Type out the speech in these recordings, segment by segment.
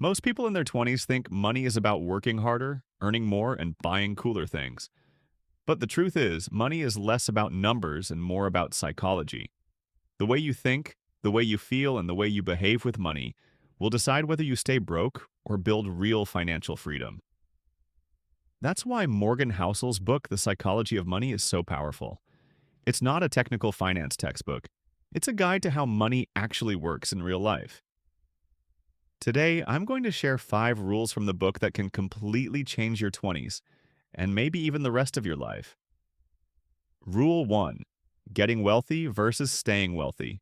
Most people in their 20s think money is about working harder, earning more, and buying cooler things. But the truth is, money is less about numbers and more about psychology. The way you think, the way you feel, and the way you behave with money will decide whether you stay broke or build real financial freedom. That's why Morgan Housel's book, The Psychology of Money, is so powerful. It's not a technical finance textbook. It's a guide to how money actually works in real life. Today, I'm going to share 5 rules from the book that can completely change your 20s, and maybe even the rest of your life. Rule 1. Getting wealthy versus staying wealthy.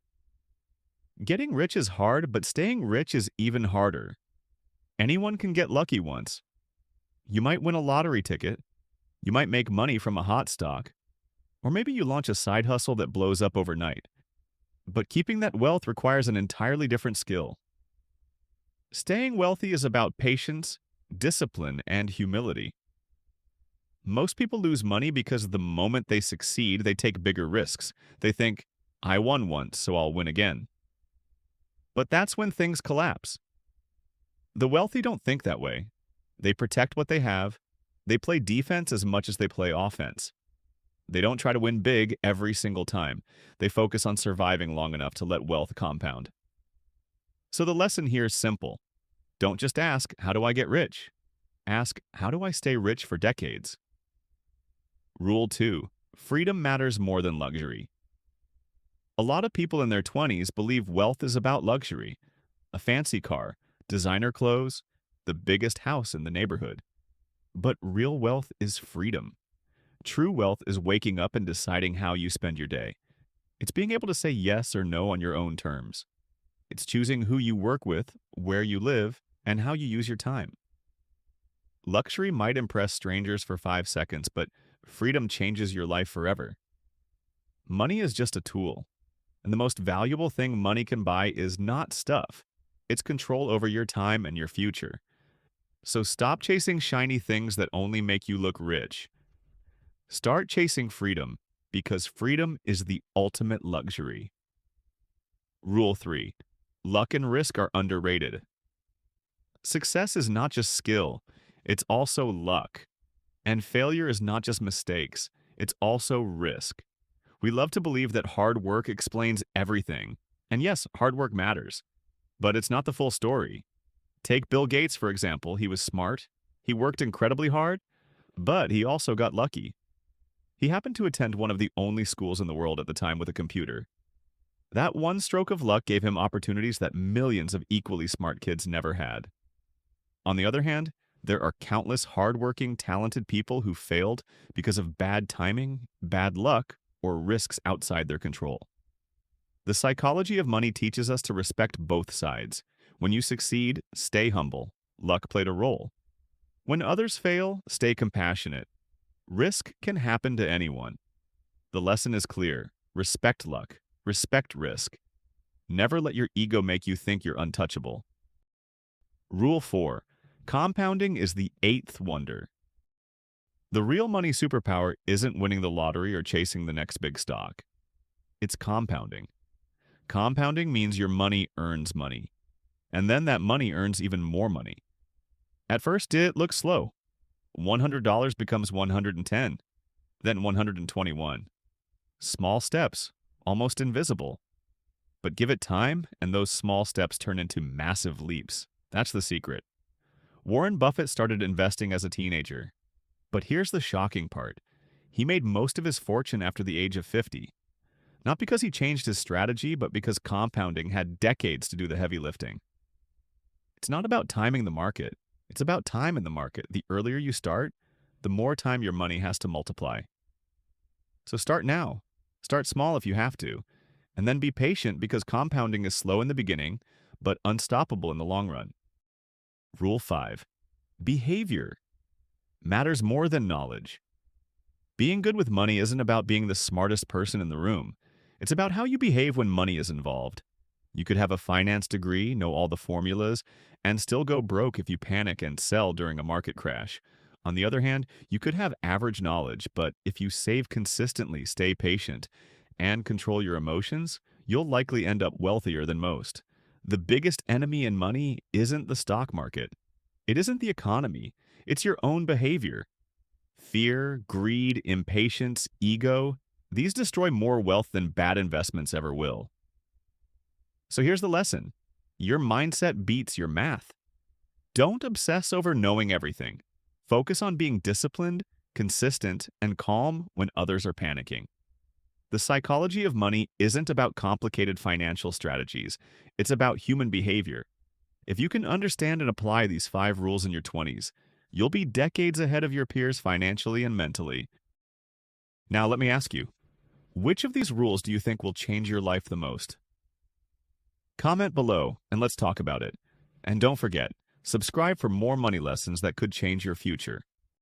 Getting rich is hard, but staying rich is even harder. Anyone can get lucky once. You might win a lottery ticket, you might make money from a hot stock, or maybe you launch a side hustle that blows up overnight. But keeping that wealth requires an entirely different skill. Staying wealthy is about patience, discipline, and humility. Most people lose money because the moment they succeed, they take bigger risks. They think, I won once, so I'll win again. But that's when things collapse. The wealthy don't think that way. They protect what they have. They play defense as much as they play offense. They don't try to win big every single time. They focus on surviving long enough to let wealth compound. So the lesson here is simple. Don't just ask, how do I get rich? Ask, how do I stay rich for decades? Rule 2. Freedom matters more than luxury. A lot of people in their 20s believe wealth is about luxury. A fancy car, designer clothes, the biggest house in the neighborhood. But real wealth is freedom. True wealth is waking up and deciding how you spend your day. It's being able to say yes or no on your own terms. It's choosing who you work with, where you live, and how you use your time. Luxury might impress strangers for 5 seconds, but freedom changes your life forever. Money is just a tool, and the most valuable thing money can buy is not stuff. It's control over your time and your future. So stop chasing shiny things that only make you look rich. Start chasing freedom, because freedom is the ultimate luxury. Rule 3. Luck and risk are underrated. Success is not just skill, it's also luck. And failure is not just mistakes, it's also risk. We love to believe that hard work explains everything. And yes, hard work matters. But it's not the full story. Take Bill Gates, for example. He was smart, he worked incredibly hard, but he also got lucky. He happened to attend one of the only schools in the world at the time with a computer. That one stroke of luck gave him opportunities that millions of equally smart kids never had. On the other hand, there are countless hardworking, talented people who failed because of bad timing, bad luck, or risks outside their control. The psychology of money teaches us to respect both sides. When you succeed, stay humble. Luck played a role. When others fail, stay compassionate. Risk can happen to anyone. The lesson is clear. Respect luck. Respect risk. Never let your ego make you think you're untouchable. Rule 4. Compounding is the 8th wonder. The real money superpower isn't winning the lottery or chasing the next big stock. It's compounding. Compounding means your money earns money. And then that money earns even more money. At first, it looks slow. $100 becomes 110, then 121. Small steps, almost invisible. But give it time, and those small steps turn into massive leaps. That's the secret. Warren Buffett started investing as a teenager. But here's the shocking part. He made most of his fortune after the age of 50. Not because he changed his strategy, but because compounding had decades to do the heavy lifting. It's not about timing the market. It's about time in the market. The earlier you start, the more time your money has to multiply. So start now. Start small if you have to. And then be patient because compounding is slow in the beginning, but unstoppable in the long run. Rule 5. Behavior matters more than knowledge. Being good with money isn't about being the smartest person in the room. It's about how you behave when money is involved. You could have a finance degree, know all the formulas, and still go broke if you panic and sell during a market crash. On the other hand, you could have average knowledge, but if you save consistently, stay patient, and control your emotions, you'll likely end up wealthier than most. The biggest enemy in money isn't the stock market. It isn't the economy. It's your own behavior. Fear, greed, impatience, ego, these destroy more wealth than bad investments ever will. So here's the lesson. Your mindset beats your math. Don't obsess over knowing everything. Focus on being disciplined, consistent, and calm when others are panicking. The psychology of money isn't about complicated financial strategies. It's about human behavior. If you can understand and apply these 5 rules in your 20s, you'll be decades ahead of your peers financially and mentally. Now let me ask you, which of these rules do you think will change your life the most? Comment below and let's talk about it. And don't forget, subscribe for more money lessons that could change your future.